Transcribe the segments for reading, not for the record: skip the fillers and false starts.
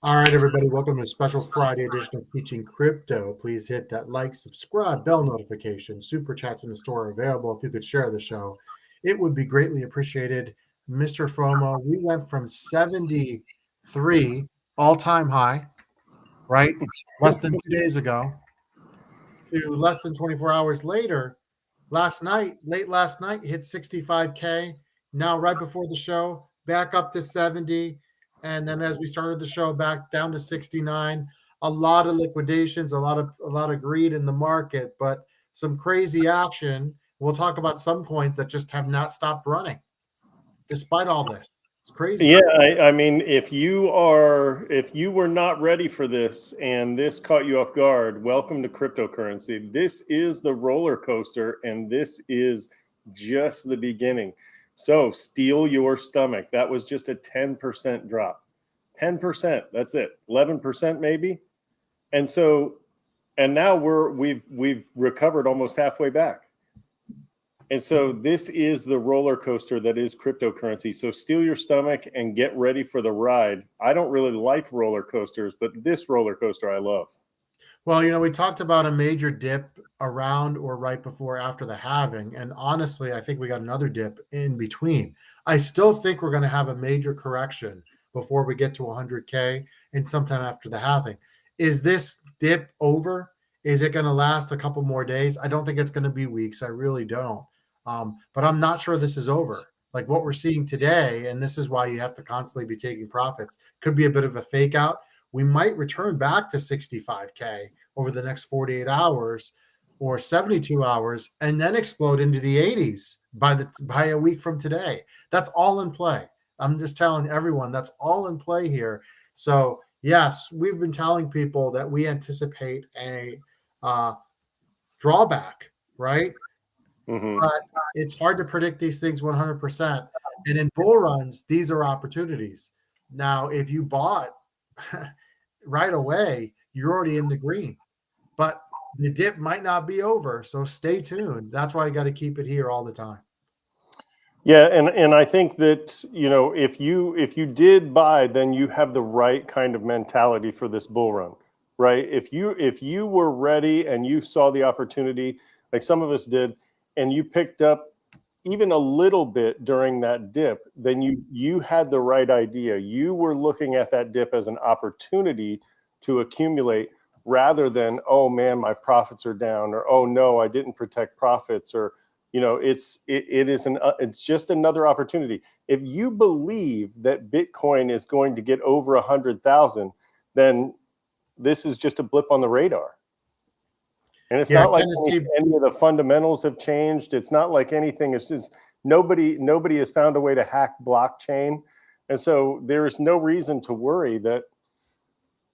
All right, everybody, welcome to a special Friday edition of Teaching Crypto. Please hit that like, subscribe, bell notification. Super chats in the store are available. If you could share the show, it would be greatly appreciated. Mr. FOMO, we went from 73 all-time high, right? Less than 2 days ago to less than 24 hours later. Late last night, hit 65K. Now, right before the show, back up to 70. And then as we started the show, back down to 69. A lot of liquidations, a lot of greed in the market, but some crazy action. We'll talk about some coins that just have not stopped running despite all this. It's crazy. Yeah, I mean, if you were not ready for this and this caught you off guard, welcome to cryptocurrency. This is the roller coaster, and this is just the beginning. So steel your stomach. That was just a 10% drop. 10%, that's it. 11% maybe. And now we've recovered almost halfway back. And so this is the roller coaster that is cryptocurrency. So steel your stomach and get ready for the ride. I don't really like roller coasters, but this roller coaster I love. Well, we talked about a major dip around or right before after the halving. And honestly, I think we got another dip in between. I still think we're going to have a major correction before we get to 100K and sometime after the halving. Is this dip over? Is it going to last a couple more days? I don't think it's going to be weeks. I really don't. But I'm not sure this is over. Like what we're seeing today, and this is why you have to constantly be taking profits, could be a bit of a fake out. We might return back to 65K over the next 48 hours or 72 hours and then explode into the 80s by a week from today. That's all in play. I'm just telling everyone that's all in play here. So, yes, we've been telling people that we anticipate a drawback, right? Mm-hmm. But it's hard to predict these things 100%. And in bull runs, these are opportunities. Now, if you bought right away, you're already in the green. But the dip might not be over, so stay tuned. That's why you got to keep it here all the time. Yeah, and I think that if you did buy, then you have the right kind of mentality for this bull run, right? If you were ready and you saw the opportunity, like some of us did, and you picked up even a little bit during that dip, then you had the right idea. You were looking at that dip as an opportunity to accumulate rather than, oh man, my profits are down, or oh no, I didn't protect profits, or it's just another opportunity. If you believe that Bitcoin is going to get over 100,000, then this is just a blip on the radar. And it's not like any of the fundamentals have changed. It's not like anything. It's just nobody has found a way to hack blockchain, and so there is no reason to worry that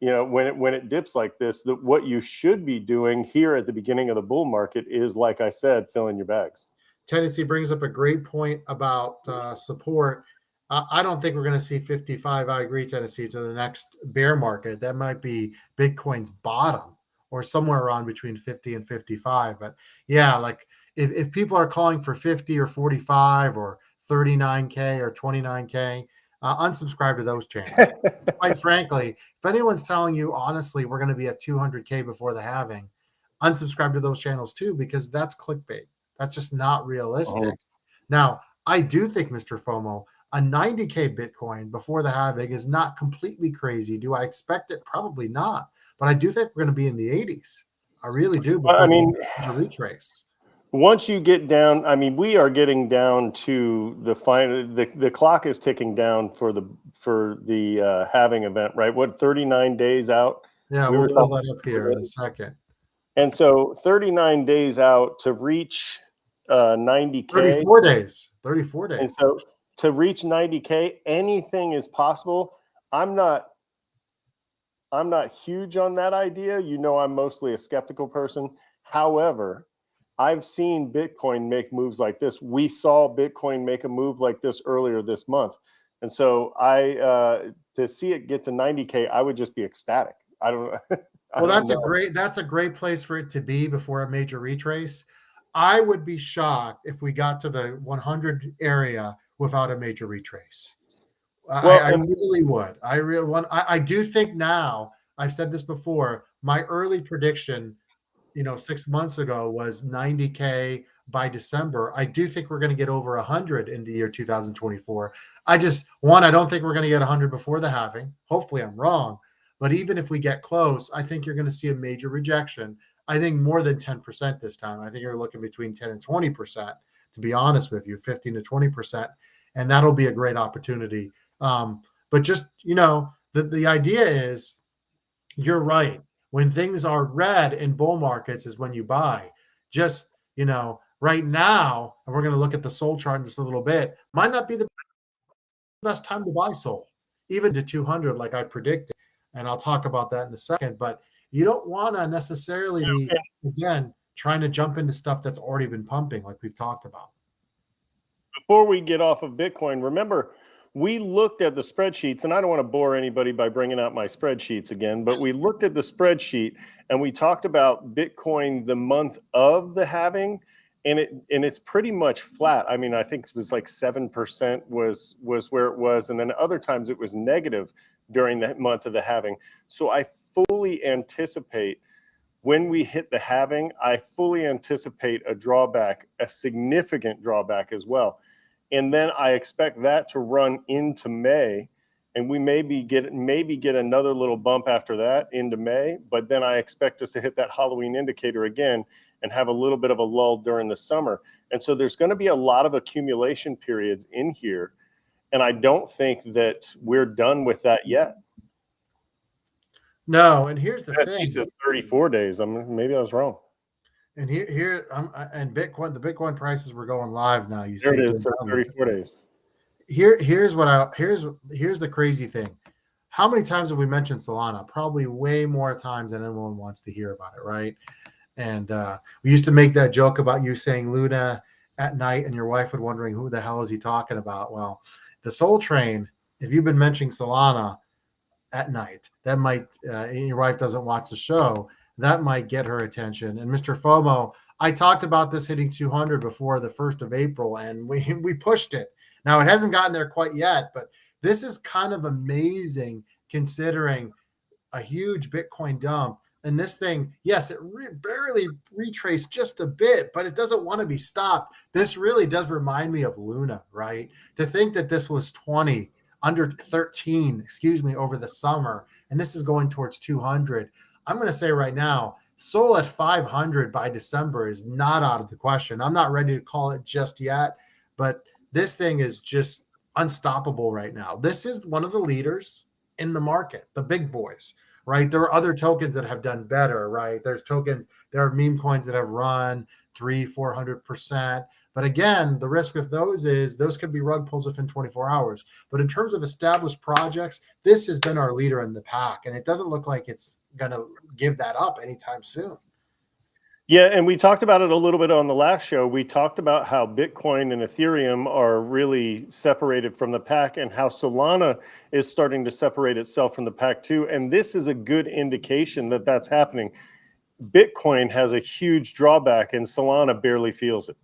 when it dips like this, that what you should be doing here at the beginning of the bull market is, like I said, filling your bags. Tennessee brings up a great point about support. I don't think we're going to see 55. I agree, Tennessee, to the next bear market. That might be Bitcoin's bottom or somewhere around between 50 and 55. But yeah, like if people are calling for 50 or 45 or 39K or 29K, unsubscribe to those channels. Quite frankly, if anyone's telling you honestly we're going to be at 200K before the halving, unsubscribe to those channels too, because that's clickbait. That's just not realistic. Now, I do think, Mr. FOMO, a 90K Bitcoin before the halving is not completely crazy. Do I expect it? Probably not. But I do think we're going to be in the 80s. I really do. Before the retrace. Once you get down, I mean, we are getting down to the final. The clock is ticking down for the halving event, right? What, 39 days out? Yeah, we'll pull that up here in a second. And so 39 days out to reach 90K. 34 days. 34 days. And so to reach 90K, anything is possible. I'm not huge on that idea. I'm mostly a skeptical person. However, I've seen Bitcoin make moves like this. We saw Bitcoin make a move like this earlier this month. And so to see it get to 90K, I would just be ecstatic. I don't know. Well, that's a great place for it to be before a major retrace. I would be shocked if we got to the 100 area without a major retrace. I really would. I do think now, I've said this before, my early prediction, 6 months ago was 90K by December. I do think we're going to get over 100 in the year 2024. I don't think we're going to get 100 before the halving. Hopefully I'm wrong. But even if we get close, I think you're going to see a major rejection. I think more than 10% this time. I think you're looking between 10 and 20%, to be honest with you, 15 to 20%. And that'll be a great opportunity. But just, the idea is, you're right. When things are red in bull markets is when you buy. Just, right now, and we're going to look at the SOL chart in just a little bit, might not be the best time to buy SOL, even to 200 like I predicted. And I'll talk about that in a second. But you don't want to necessarily be, again, trying to jump into stuff that's already been pumping like we've talked about. Before we get off of Bitcoin, remember, we looked at the spreadsheets, and I don't want to bore anybody by bringing out my spreadsheets again, but we looked at the spreadsheet and we talked about Bitcoin the month of the halving, and it's pretty much flat. I mean, I think it was like 7% was where it was, and then other times it was negative during that month of the halving. So I fully anticipate, when we hit the halving, I fully anticipate a drawback, a significant drawback as well. And then I expect that to run into May, and we maybe get another little bump after that into May. But then I expect us to hit that Halloween indicator again and have a little bit of a lull during the summer. And so there's going to be a lot of accumulation periods in here, and I don't think that we're done with that yet. No, and here's the thing. He says 34 days. Maybe I was wrong. And and Bitcoin, the Bitcoin prices were going live now. You there see, it is. 34 days. Here's the crazy thing. How many times have we mentioned Solana? Probably way more times than anyone wants to hear about it, right? And we used to make that joke about you saying Luna at night, and your wife would wondering who the hell is he talking about. Well, the Soul Train. If you've been mentioning Solana at night, that might your wife doesn't watch the show. That might get her attention. And MrFOMO, I talked about this hitting 200 before the 1st of April, and we pushed it. Now, it hasn't gotten there quite yet, but this is kind of amazing considering a huge Bitcoin dump. And this thing, yes, it barely retraced just a bit, but it doesn't want to be stopped. This really does remind me of Luna, right? To think that this was 20, under 13, over the summer, and this is going towards 200. I'm going to say right now, SOL at 500 by December is not out of the question. I'm not ready to call it just yet, but this thing is just unstoppable right now. This is one of the leaders in the market, the big boys, right? There are other tokens that have done better, right? There are meme coins that have run 300-400%. But again, the risk with those is those could be rug pulls within 24 hours. But in terms of established projects, this has been our leader in the pack, and it doesn't look like it's going to give that up anytime soon. Yeah, and we talked about it a little bit on the last show. We talked about how Bitcoin and Ethereum are really separated from the pack, and how Solana is starting to separate itself from the pack too. And this is a good indication that that's happening. Bitcoin has a huge drawback, and Solana barely feels it.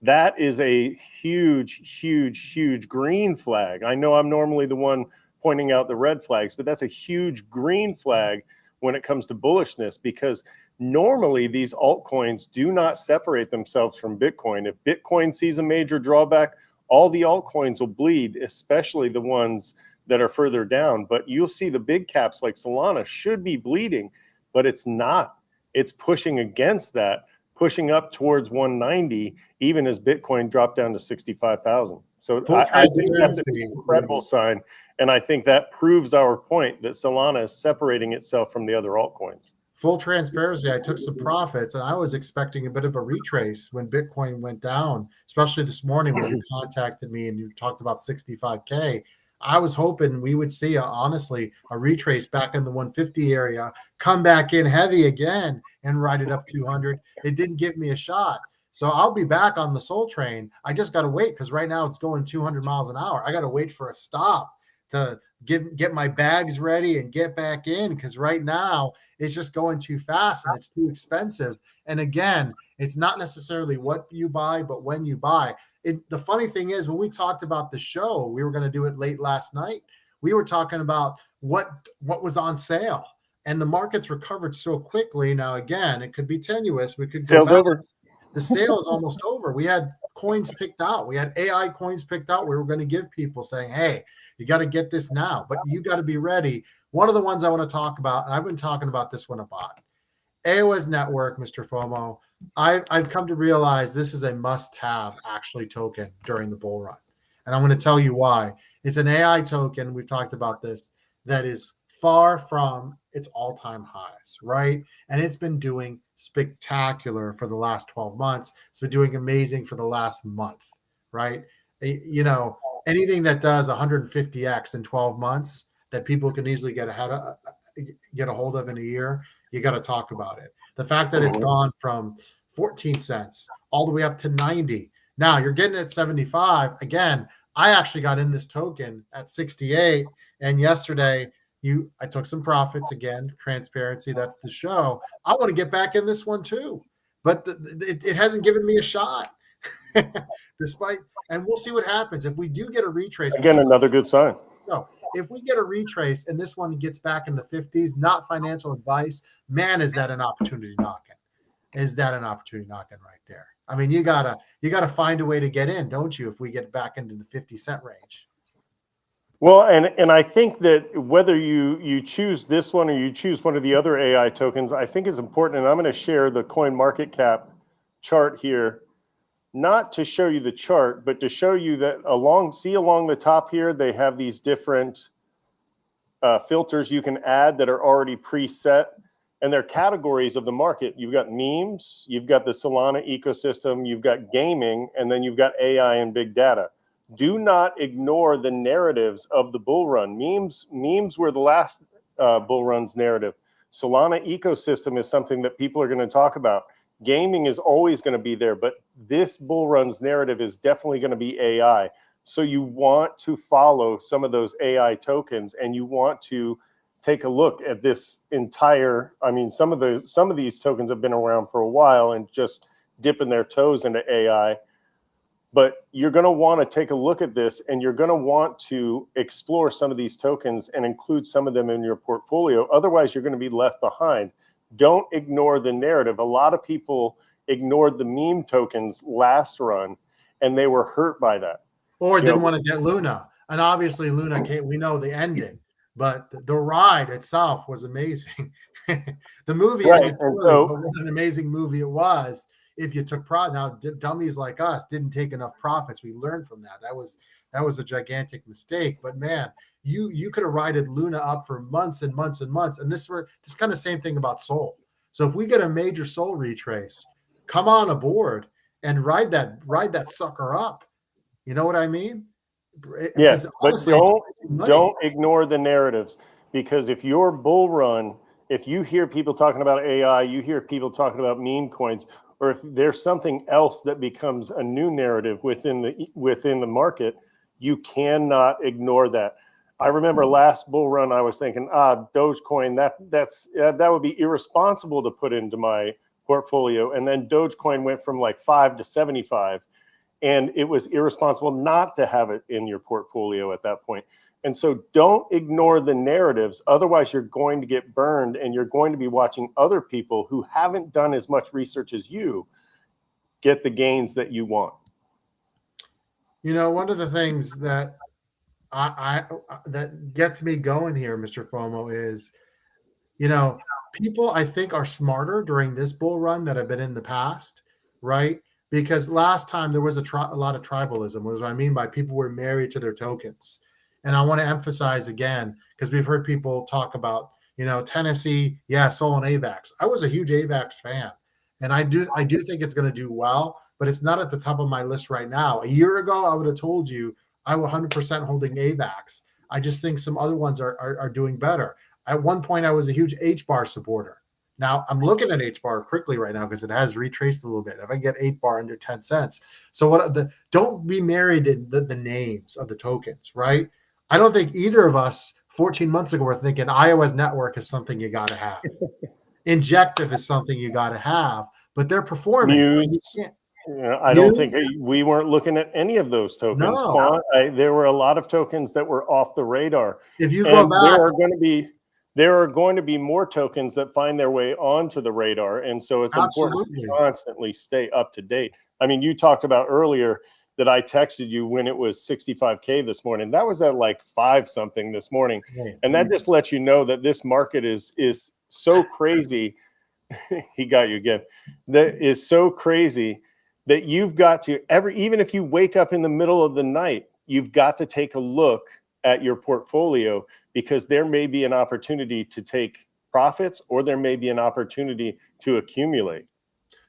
That is a huge, huge, huge green flag. I know I'm normally the one pointing out the red flags, but that's a huge green flag when it comes to bullishness, because normally these altcoins do not separate themselves from Bitcoin. If Bitcoin sees a major drawback, all the altcoins will bleed, especially the ones that are further down. But you'll see the big caps like Solana should be bleeding, but it's not. It's pushing against that, pushing up towards 190, even as Bitcoin dropped down to 65,000. So I think that's an incredible sign. And I think that proves our point that Solana is separating itself from the other altcoins. Full transparency, I took some profits, and I was expecting a bit of a retrace when Bitcoin went down, especially this morning when you contacted me and you talked about 65K. I was hoping we would see, honestly, a retrace back in the 150 area, come back in heavy again and ride it up 200. It didn't give me a shot. So I'll be back on the Soul Train. I just got to wait, because right now it's going 200 miles an hour. I got to wait for a stop to get my bags ready and get back in, because right now it's just going too fast and it's too expensive. And again, It's not necessarily what you buy, but when you buy. The funny thing is, when we talked about the show, we were going to do it late last night. We were talking about what was on sale, and the markets recovered so quickly. Now, again, it could be tenuous. We could go Sales back. over. The sale is almost over. We had coins picked out. We had AI coins picked out. We were going to give people saying, hey, you got to get this now, but you got to be ready. One of the ones I want to talk about, and I've been talking about this one a lot, AOS Network, Mr. FOMO. I've come to realize this is a must-have actually token during the bull run. And I'm going to tell you why. It's an AI token, we've talked about this, that is far from its all-time highs, right? And it's been doing spectacular for the last 12 months. It's been doing amazing for the last month, right? You know, anything that does 150x in 12 months that people can easily get a hold of in a year, you got to talk about it. The fact that it's gone from 14 cents all the way up to 90. Now you're getting it at 75. Again, I actually got in this token at 68. And yesterday, I took some profits again. Transparency, that's the show. I want to get back in this one too, but it hasn't given me a shot. Despite, and we'll see what happens if we do get a retrace. Again, another good sign. So if we get a retrace and this one gets back in the 50s, not financial advice, man, is that an opportunity knocking? Is that an opportunity knocking right there? I mean, you gotta find a way to get in, don't you? If we get back into the 50-cent range. Well, and I think that whether you choose this one or you choose one of the other AI tokens, I think it's important. And I'm going to share the coin market cap chart here, not to show you the chart, but to show you that along the top here, they have these different filters you can add that are already preset, and they're categories of the market. You've got memes, you've got the Solana ecosystem, you've got gaming, and then you've got AI and big data. Do not ignore the narratives of the bull run. Memes were the last bull run's narrative. Solana ecosystem is something that people are going to talk about. Gaming is always going to be there, but this bull run's narrative is definitely going to be AI. So you want to follow some of those AI tokens, and you want to take a look at this entire. I mean, some of these tokens have been around for a while and just dipping their toes into AI. But you're going to want to take a look at this, and you're going to want to explore some of these tokens and include some of them in your portfolio. Otherwise, you're going to be left behind. Don't ignore the narrative. A lot of people ignored the meme tokens last run, and they were hurt by that. Or didn't want to get Luna. And obviously Luna came, we know the ending, but the ride itself was amazing. The movie ended poorly, but what an amazing movie it was. If you took profit, now dummies like us didn't take enough profits. We learned from that. That was a gigantic mistake. But man, you could have rided Luna up for months and months and months. And this kind of same thing about Sol. So if we get a major Sol retrace, come on aboard and ride that sucker up. You know what I mean? Yes, but don't ignore the narratives, because if your bull run, if you hear people talking about AI, you hear people talking about meme coins, or if there's something else that becomes a new narrative within the market, you cannot ignore that. I remember last bull run, I was thinking, Dogecoin, that would be irresponsible to put into my portfolio, and then Dogecoin went from like 5 to 75, and it was irresponsible not to have it in your portfolio at that point. And so don't ignore the narratives. Otherwise, you're going to get burned, and you're going to be watching other people who haven't done as much research as you get the gains that you want. You know, one of the things that that gets me going here, Mr. FOMO, is, you know, people I think are smarter during this bull run that have been in the past, right? Because last time there was a lot of tribalism, was what I mean by people were married to their tokens. And I want to emphasize again, because we've heard people talk about, you know, Tennessee, Sol and AVAX. I was a huge AVAX fan, and I do think it's going to do well, but it's not at the top of my list right now. A year ago, I would have told you I was 100% holding AVAX. I just think some other ones are doing better. At one point, I was a huge HBAR supporter. Now I'm looking at HBAR quickly right now because it has retraced a little bit. If I get HBAR under 10 cents, so don't be married to the names of the tokens, right? I don't think either of us 14 months ago were thinking iOS network is something you got to have. Injective is something you got to have. but they're performing. Muse. I don't think we weren't looking at any of those tokens. No. There were a lot of tokens that were off the radar. If you go back, there are going to be more tokens that find their way onto the radar, and so it's important to constantly stay up to date. I mean, you talked about earlier that I texted you when it was 65K this morning. That was at like 5 something this morning, and that just lets you know that this market is so crazy. He got you again. That is so crazy that you've got to even if you wake up in the middle of the night, you've got to take a look at your portfolio, because there may be an opportunity to take profits, or there may be an opportunity to accumulate.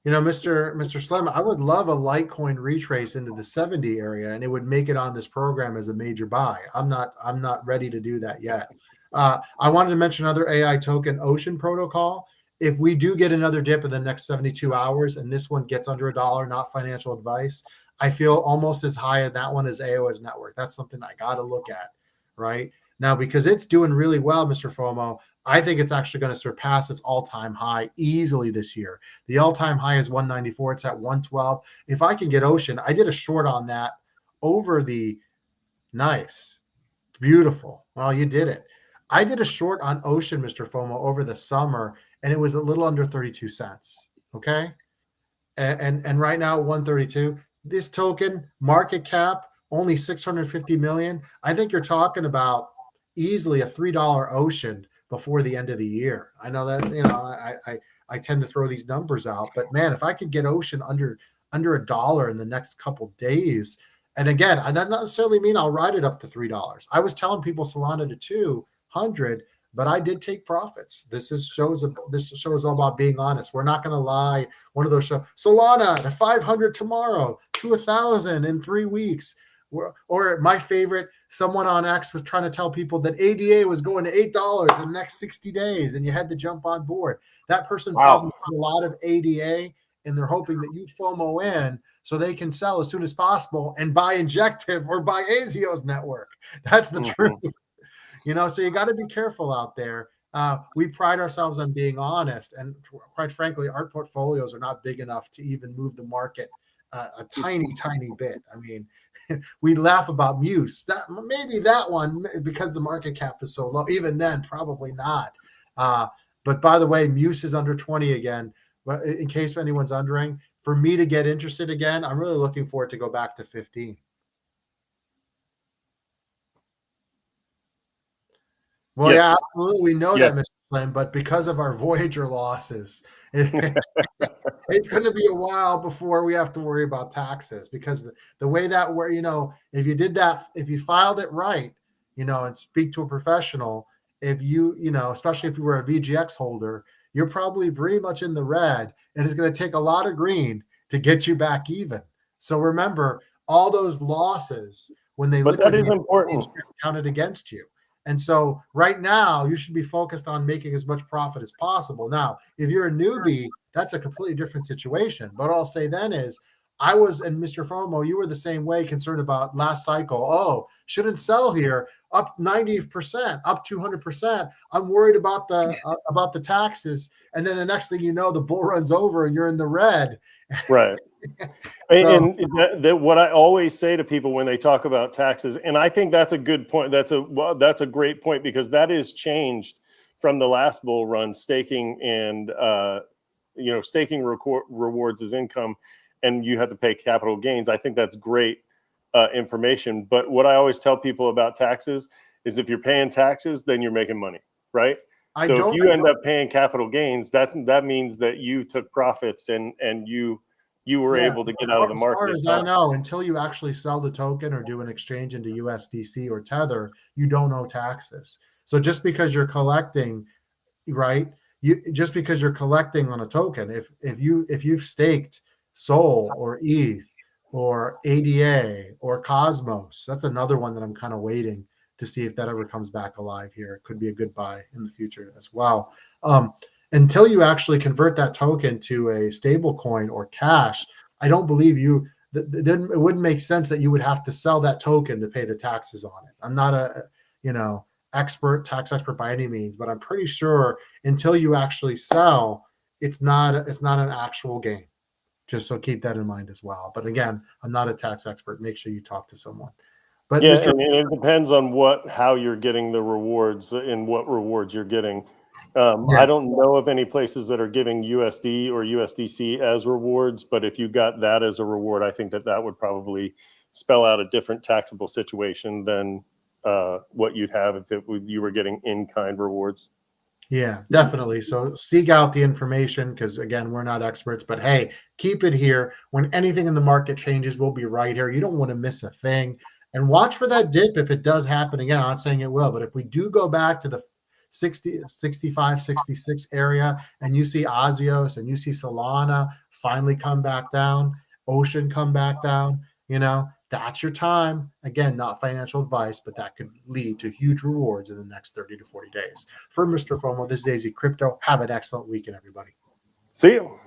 You know, Mr. Slim, I would love a Litecoin retrace into the 70 area, and it would make it on this program as a major buy. I'm not ready to do that yet. I wanted to mention another AI token, Ocean Protocol. If we do get another dip in the next 72 hours, and this one gets under $1, not financial advice, I feel almost as high in that one as AOS Network. That's something I got to look at right now, because it's doing really well, Mr. FOMO. I think it's actually going to surpass its all-time high easily this year. The all-time high is 194. It's at 112. If I can get Ocean, I did a short on that over the nice, beautiful. Well, you did it. I did a short on Ocean, Mr. FOMO, over the summer, and it was a little under 32 cents. Okay. And right now, 132. This token market cap only 650 million. I think you're talking about easily a $3 Ocean before the end of the year. I know that, you know, I tend to throw these numbers out, but man, if I could get Ocean under $1 in the next couple days, and again, that doesn't necessarily mean I'll ride it up to $3. I was telling people Solana to 200, but I did take profits. This show is all about being honest. We're not going to lie. One of those shows, Solana to 500 tomorrow, to 1,000 in 3 weeks. Or my favorite, someone on X was trying to tell people that ADA was going to $8 in the next 60 days, and you had to jump on board. That person probably put a lot of ADA, and they're hoping that you FOMO in so they can sell as soon as possible and buy Injective or buy AZO's network. That's the truth. You know, so you got to be careful out there. We pride ourselves on being honest, and quite frankly, our portfolios are not big enough to even move the market a tiny bit. I mean, we laugh about Muse. Maybe that one, because the market cap is so low. Even then, probably not. But by the way, Muse is under 20 again. But in case anyone's wondering, for me to get interested again, I'm really looking for it to go back to 15. Well, yes. Yeah, absolutely. We know that, Mr. Flynn, but because of our Voyager losses, it's going to be a while before we have to worry about taxes, because the way that where, you know, if you did that, if you filed it right, you know, and speak to a professional, if you know, especially if you were a VGX holder, you're probably pretty much in the red, and it's going to take a lot of green to get you back even. So remember, all those losses, when they look at it, important, counted against you. And so right now, you should be focused on making as much profit as possible. Now, if you're a newbie, that's a completely different situation. But all I'll say then is, I was, and Mr. FOMO, you were the same way, concerned about last cycle. Oh, shouldn't sell here, up 90%, up 200%. I'm worried about the taxes. And then the next thing you know, the bull runs over and you're in the red. Right. And what I always say to people when they talk about taxes, and I think that's a good point. That's a great point, because that is changed from the last bull run. Staking and staking rewards as income, and you have to pay capital gains. I think that's great information. But what I always tell people about taxes is, if you're paying taxes, then you're making money, right? So if you end up paying capital gains, that means that you took profits and you were able to get out of the market. As far as I know, until you actually sell the token or do an exchange into USDC or Tether, you don't owe taxes. So just because you're collecting, right? Just because you're collecting on a token, if you've staked Sol or ETH or ADA or Cosmos, that's another one that I'm kind of waiting to see if that ever comes back alive here. It could be a good buy in the future as well. Until you actually convert that token to a stable coin or cash, I don't believe it wouldn't make sense that you would have to sell that token to pay the taxes on it. I'm not a tax expert by any means, but I'm pretty sure until you actually sell it's not an actual gain. Just so keep that in mind as well. But again, I'm not a tax expert. Make sure you talk to someone. But Yeah, Mr. and it depends on how you're getting the rewards and what rewards you're getting. Yeah, I don't know of any places that are giving USD or USDC as rewards, but if you got that as a reward, I think that would probably spell out a different taxable situation than what you'd have if you were getting in-kind rewards. yeah, definitely. So seek out the information because, again, we're not experts, but hey, keep it here. When anything in the market changes, we'll be right here. You don't want to miss a thing. And watch for that dip if it does happen again. I'm not saying it will, but if we do go back to the 60, 65, 66 area and you see Azios and you see Solana finally come back down, Ocean come back down, that's your time. Again, not financial advice, but that could lead to huge rewards in the next 30 to 40 days. For Mr. FOMO, this is AZcrypto. Have an excellent weekend, everybody. See you.